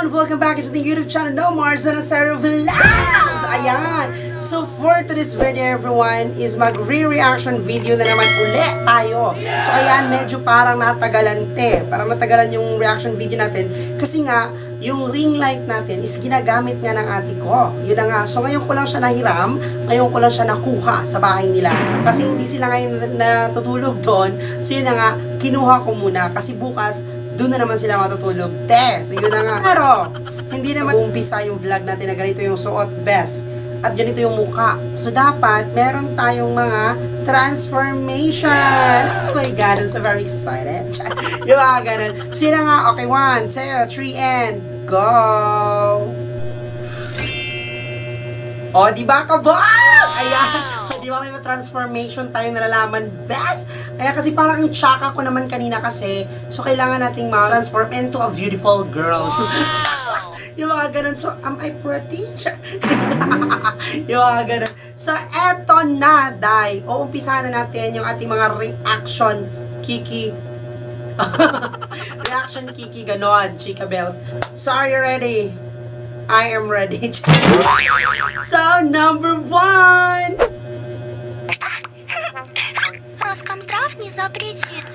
Welcome back to the YouTube channel, No Mars and Sarah Vlogs! Ayan! So for today's video everyone is mag-re-reaction video na naman ulit tayo. So ayan, medyo parang natagalan Parang natagalan yung reaction video natin. Kasi nga, yung ring light natin is ginagamit nga ng ate ko. Yun na nga. So ngayon ko lang siya nahiram, ngayon ko lang siya nakuha sa bahay nila. Kasi hindi sila ngayon natutulog doon. So yun na nga, kinuha ko muna. Kasi bukas, doon na naman sila matutulog. So yun na nga. Pero, hindi naman umpisa yung vlog natin na ganito yung suot best. At ganito yung muka. So dapat, meron tayong mga transformation. Oh my God, I'm so very excited. Yung mga ganun. So yun na nga. Okay, 1, 2, 3, and go! O, diba kabog? Ayan. Di ba may transformation tayong nalalaman best? Kaya kasi parang yung tsaka ko naman kanina kasi, so kailangan nating ma-transform into a beautiful girl. Wow. Yung mga ganun. So, am I pretty? Yung mga ganun. So, eto na, Day. O, umpisahan na natin yung ating mga reaction kiki. Reaction kiki, ganon, chika bells. So, are you ready? I am ready. So, number 1. Роскомздрав не запретит.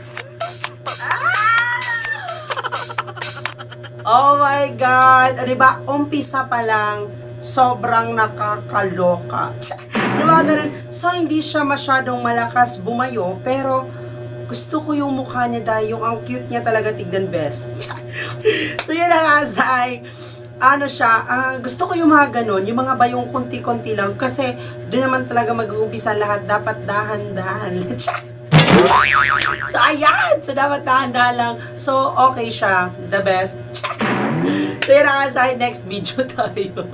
Oh my God! Diba, umpisa pa lang, sobrang nakakaloka. Diba, ganun? So, hindi siya masyadong malakas bumayo, pero gusto ko yung mukha niya dahil yung ang cute niya talaga tignan best. So, yun na nga, Zay. Ano siya, gusto ko yung mga ganun, yung mga bayong konti-konti lang, kasi doon naman talaga mag-uumpisa lahat, dapat dahan-dahan. So, ayan! So, dapat dahan-dahan lang. So, okay siya. The best. So, yun na nga sa next video tayo.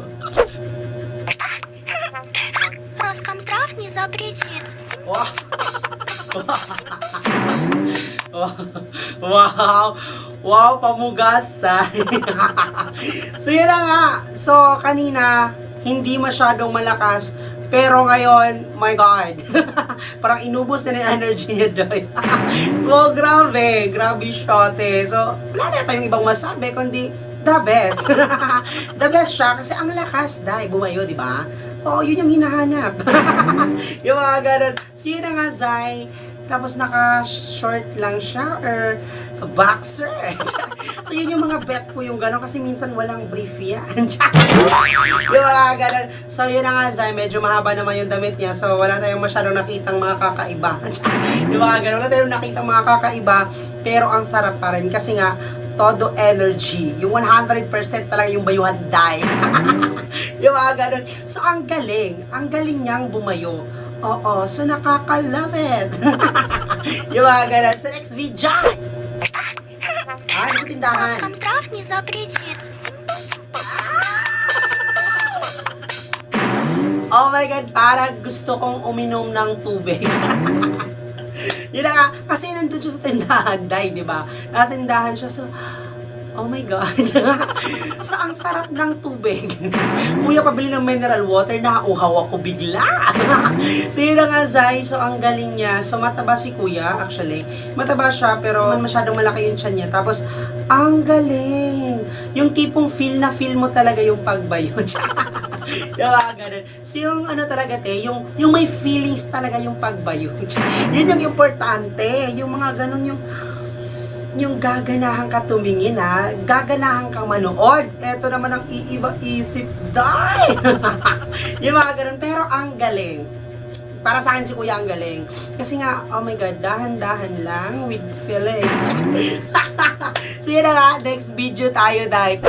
Роскомздрав не запретит. Wow! Wow, pamugasay. So, yun na nga. So, kanina, hindi masyadong malakas. Pero ngayon, my God. Parang inubos na yung energy niya doon. Oh, grabe. Grabe shot eh. So, wala na tayong ibang masabi, kundi the best. The best siya kasi ang lakas, Day, bumayo, di ba? Oo, yun yung hinahanap. Yung mga ganun. So, yun na nga, Zay. Tapos naka-short lang siya or boxer. So, yun yung mga bet ko yung gano'n kasi minsan walang brief yan. Yung mga gano'n. So, yun na nga, Zay. Medyo mahaba naman yung damit niya. So, wala tayong masyadong nakitang mga kakaiba. Yung mga gano'n. Wala tayong nakitang mga kakaiba. Pero ang sarap pa rin kasi nga, todo energy. Yung 100% talaga yung bayuhan, Day. Yung mga gano'n. So, ang galing. Ang galing niyang bumayo. Oo, so nakaka-love it. Yung mga ganun. Sa next video. Sa tindahan. Роскомздрав не запретит. Oh my God, parang gusto kong uminom ng tubig. Yun na nga, kasi nandun siya sa tindahan, Day, di ba? Nasa tindahan siya, so, oh my God. So, ang sarap ng tubig. Kuya, pabili ng mineral water, nauhaw ako bigla. So, yun na nga, Zay. So, ang galing niya. So, mataba si Kuya, actually. Mataba siya, pero masyadong malaki yung tiyan niya. Tapos, ang galing. Yung tipong feel na feel mo talaga yung pagbayo. Yung mga ganun. So, yung ano talaga, yung may feelings talaga yung pagbayo. Yun yung importante. Yung mga ganun, yung gaganahan ka tumingin gaganahan kang manood. Eto naman ang iiba isip, Day. Yung mga ganun. Pero ang galing. Para sa akin si Kuya ang galing. Kasi nga, oh my God, dahan-dahan lang with feelings. So yun na nga, next video tayo, Day.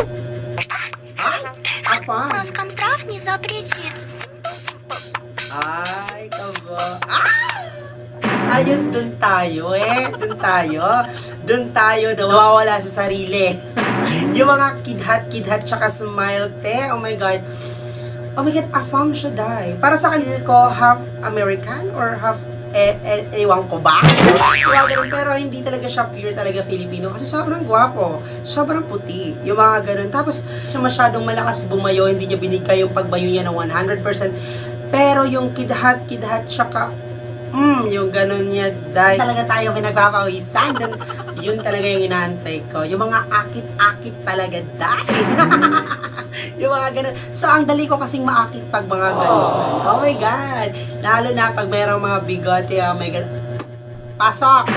Роскомздрав не запретит. Ay, kabo. Ayun, dun tayo Dun tayo nawawala sa sarili. Yung mga kidhat, tsaka smile, Oh my God. oh my God, afam siya, day. Para sa kanila ko, half American or half ewan ko ba? Ganun, pero hindi talaga siya pure talaga Filipino kasi sobrang gwapo, sobrang puti, yung mga ganun. Tapos siya masyadong malakas bumayo, hindi niya binigay yung pagbayo niya ng 100%. Pero yung kidhat, tsaka yung ganun niya, dahil talaga tayo pinagpapawisan. Yun talaga yung inaantay ko. Yung mga akit-akit talaga, dahil. Yung mga ganun. So, ang dali ko kasing maakit pag mga ganun. Oh my God. Lalo na pag mayroong mga bigote, oh my God. Pasok!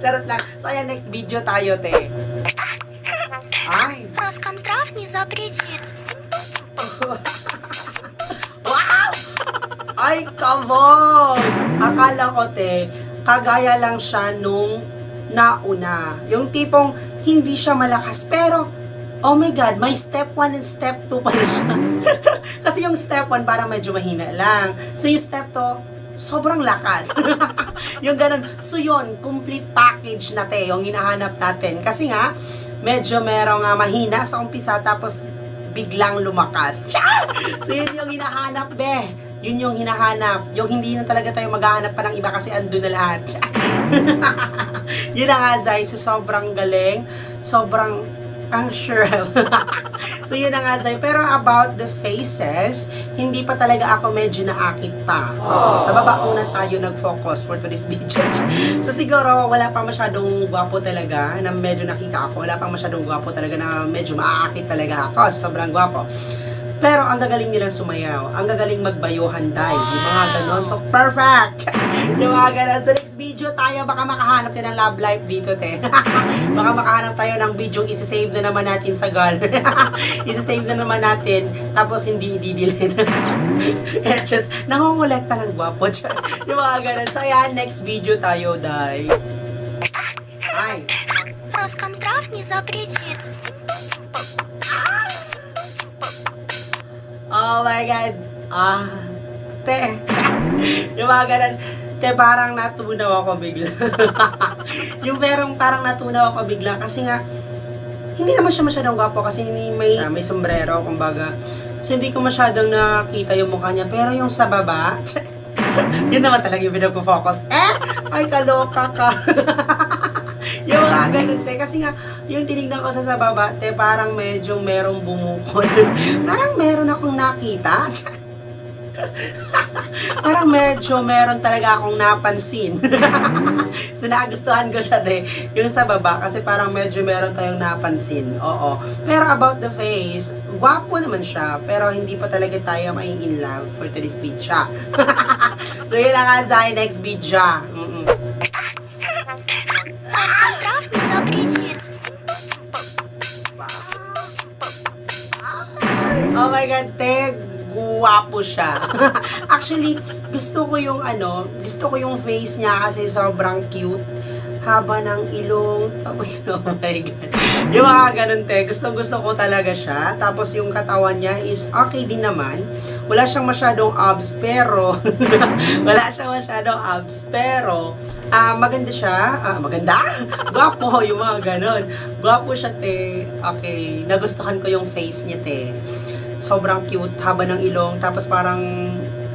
Charot lang. So, ayan, next video tayo, te. Ay. Роскомздрав не запретит. Wow! Ay, kabog! Akala ko, te, kagaya lang siya nung nauna. Yung tipong hindi siya malakas, pero, oh my God, may step 1 and step 2 pala siya. Kasi yung step 1 parang medyo mahina lang. So yung step 2, sobrang lakas. Yung ganun. So yun, complete package na, te, yung hinahanap natin. Kasi nga, medyo merong mahina sa umpisa, tapos biglang lumakas. Char! So yun yung hinahanap, be. Yun yung hinahanap. Yung hindi na talaga tayo maghahanap pa ng iba kasi andun na lahat. Yun na nga, Zay. So sobrang galing. Sobrang ang sure. So yun na nga, Zay. Pero about the faces, hindi pa talaga ako medyo naakit pa. Sa baba muna tayo nag-focus for today's video. So siguro wala pa masyadong gwapo talaga na medyo nakita ako. Wala pa masyadong gwapo talaga na medyo maaakit talaga ako. Sobrang gwapo. Pero ang gagaling nilang sumayaw, ang gagaling magbayuhan, day, yung mga ganon. So, perfect! Yung mga ganon. Sa next video tayo, baka makahanap tayo ng love life dito, te. Baka makahanap tayo ng video, isa-save na naman natin sa gallery. Isa-save na naman natin, tapos hindi i-delete. Just, nangongolekta ng gwapo. Yung mga ganon. So, ayan, next video tayo, day. Ay. Роскомздрав не запретит. Oh my God. Te. Yung mga ganun. Te, parang natunaw ako bigla. Yung parang natunaw ako bigla. Kasi nga, hindi naman siya masyadong gwapo kasi may sombrero, kumbaga. So, hindi ko masyadong nakita yung mukha niya. Pero yung sa baba, yun naman talaga yung pinag-focus. Ay, kaloka ka. Yung mga ganun, te. Kasi nga, yung tinignan ko sa baba, te, parang medyo merong bumukol. Parang meron akong nakita. Parang medyo meron talaga akong napansin. So, nagustuhan ko siya, te. Yung sa baba, kasi parang medyo meron tayong napansin. Oo. Pero about the face, gwapo naman siya. Pero hindi pa talaga tayo may in love for today's video. So, yun lang nga, Zay. Next video. Роскомздрав не запретит. Oh my God, te, guwapo siya. Actually, gusto ko yung face niya kasi sobrang cute. Haba ng ilong, tapos oh my God. Yung mga ganun, te, gusto ko talaga siya. Tapos yung katawan niya is okay din naman. Wala siyang masyadong abs, pero maganda siya. Maganda? Gwapo, yung mga ganun. Gwapo siya, te. Okay, nagustuhan ko yung face niya, te. Sobrang cute, haba ng ilong, tapos parang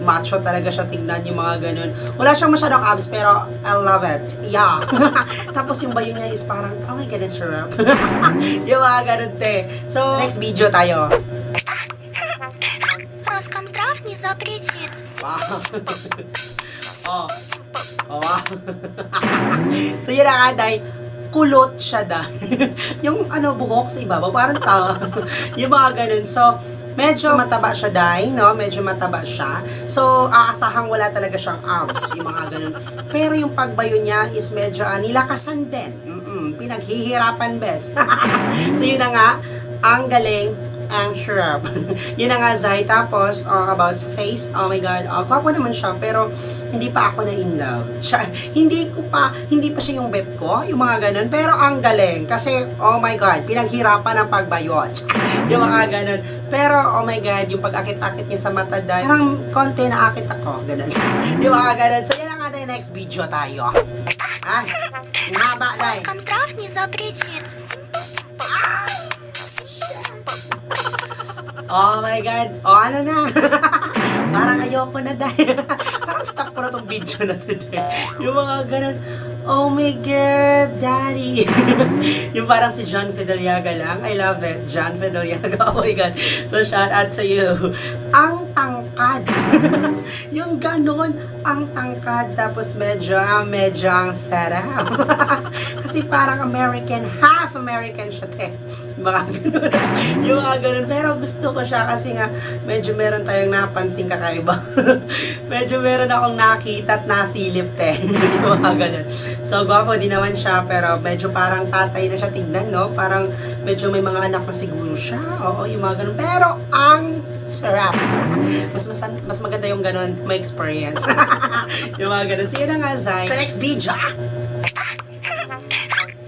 macho talaga siya tignan, yung mga ganun. Wala siyang masyadong abs, pero I love it. Yeah. Tapos yung bayo niya is parang, oh my God, sarap. Yung mga ganun, te. So, next video tayo. Роскомздрав не запретит. Wow. Wow. So, yun na nga, day. Kulot siya, yung buhok sa ibabaw, parang yung mga ganun. So, medyo mataba siya, day, no? Medyo mataba siya. So, aasahang wala talaga siyang abs, yung mga ganun. Pero yung pagbayo niya is medyo nilakasan din. Pinaghihirapan, best. So, yun na nga, ang galing, ang shrub. Yun na nga, Zay. Tapos, about sa face, oh my God, gwapo naman siya, pero hindi pa ako na in love. Hindi pa siya yung bet ko, yung mga ganun, pero ang galing, kasi, oh my God, pinaghirapan ng pagbayot. Yung mga ganun. Pero, oh my God, yung pag-akit-akit niya sa mata, dahil parang konti na akit ako, ganun. Yung mga ganun. So, yan na nga, next video tayo. Ngaba, Zay. Роскомздрав не запретит. Oh my God. Oh, ano na? Parang ayoko na dahil. Parang stop ko na tong video na to. Yung mga ganun. Oh my God, Daddy. Yung parang si John Fideliaga lang. I love it. John Fideliaga. Oh my God. So, shout out sa you. Ang tangkad. Yung ganon, ang tangkad. Tapos medyo ang sarap. Kasi parang American, half American siya, te. Baka ganun. Yung mga ganun. Pero gusto ko siya kasi nga medyo meron tayong napansin kakaiba. Medyo meron akong nakita at nasilip, te. Yung mga ganun. So, gwapo din naman siya, pero medyo parang tatay na siya tignan, no? Parang medyo may mga anak na siguro siya. Oo, yung mga ganun. Pero, ang sarap. Mas maganda yung ganun, may experience. Yung mga ganun. So, yun na nga, Zay. Sa next video.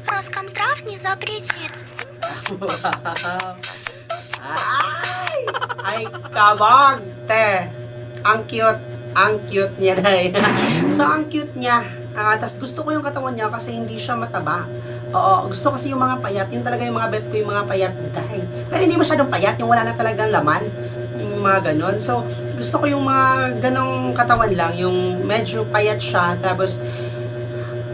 Роскомздрав не запретит. Wow. Ay, kabog, te. Ang cute niya, Day. So, ang cute niya. Tas gusto ko yung katawan niya kasi hindi siya mataba. Oo, gusto kasi yung mga payat. Yun talaga yung mga bet ko, yung mga payat, Day. Pero hindi masyadong payat, yung wala na talagang laman. Yung mga ganon. So, gusto ko yung mga ganong katawan lang. Yung medyo payat siya. Tapos,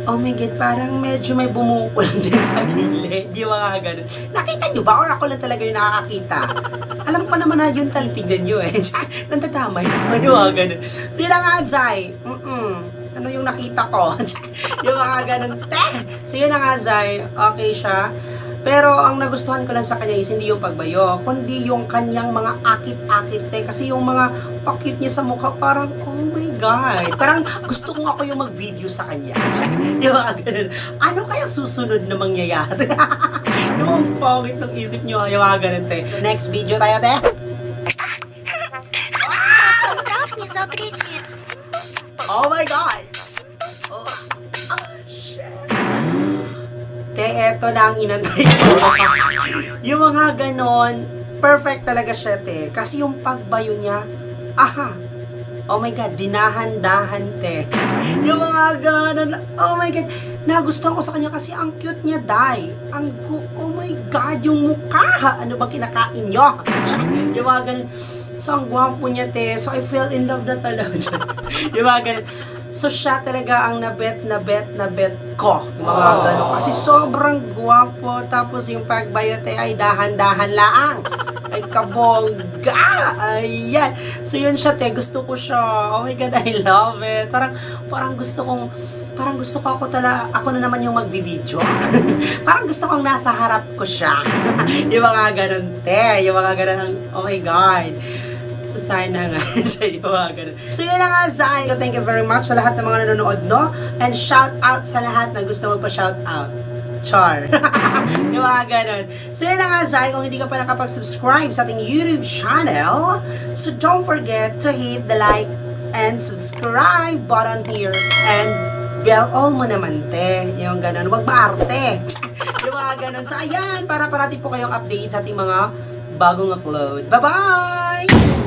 oh my God, parang medyo may bumukol din sa gilid. Di ba nga ganun? Nakita nyo ba? Or ako lang talaga yung nakakakita? Alam ko naman na yun talpignan nyo eh. Nantatamay. Yung mga ganun. Sila nga, Zay. Ano yung nakita ko? Yung mga ganun. So yun na nga, Zay. Okay siya. Pero ang nagustuhan ko lang sa kanya is hindi yung pagbayo, kundi yung kanyang mga akit-akit. Kasi yung mga pakit niya sa mukha, parang, oh my God. Parang gusto kong ako yung mag-video sa kanya. Yung mga ganun. Ano kaya susunod na mangyayari? Yung pangit ng isip niyo, yung mga ganun, te. Next video tayo, te. Роскомздрав не запретит. Oh my God! Oh, shit. Te, eto na ang inantay ko. Yung mga ganon, perfect talaga siya, te. Kasi yung pagbayo niya, oh my God, dinahan-dahan, te. Yung mga ganon, oh my God, nagustuhan ko sa kanya kasi ang cute niya, Day. Oh my God, yung mukha. Ano bang kinakain niyo? Yung mga ganon. So, ang gwapo niya, te. So, I fell in love na talaga. Yung mga ganun. So, siya talaga ang nabet ko. Yung mga ganun. Kasi sobrang gwapo. Tapos, yung pagbayo, te, ay dahan-dahan laang. Ay, kabongga. Ayan. So, yun siya, te. Gusto ko siya. Oh my God, I love it. Parang gusto ko ako na naman yung magbi-video. Parang gusto kong nasa harap ko siya. Yung mga ganun, te. Yung mga ganun, oh my God. So, sana nga siya yung mga ganun. So, yun na nga, Zay. Thank you very much sa lahat ng mga nanonood, no? And shout out sa lahat na gusto magpa-shout out. Char. Yung mga ganun. So, yun na nga, Zay. Kung hindi ka pa nakapag-subscribe sa ating YouTube channel, so don't forget to hit the likes and subscribe button here. And bell all mo naman, te. Yung ganun. Huwag maarte. Yung mga ganun. So, ayan. Para parati po kayong update sa ating mga bagong upload. Bye-bye!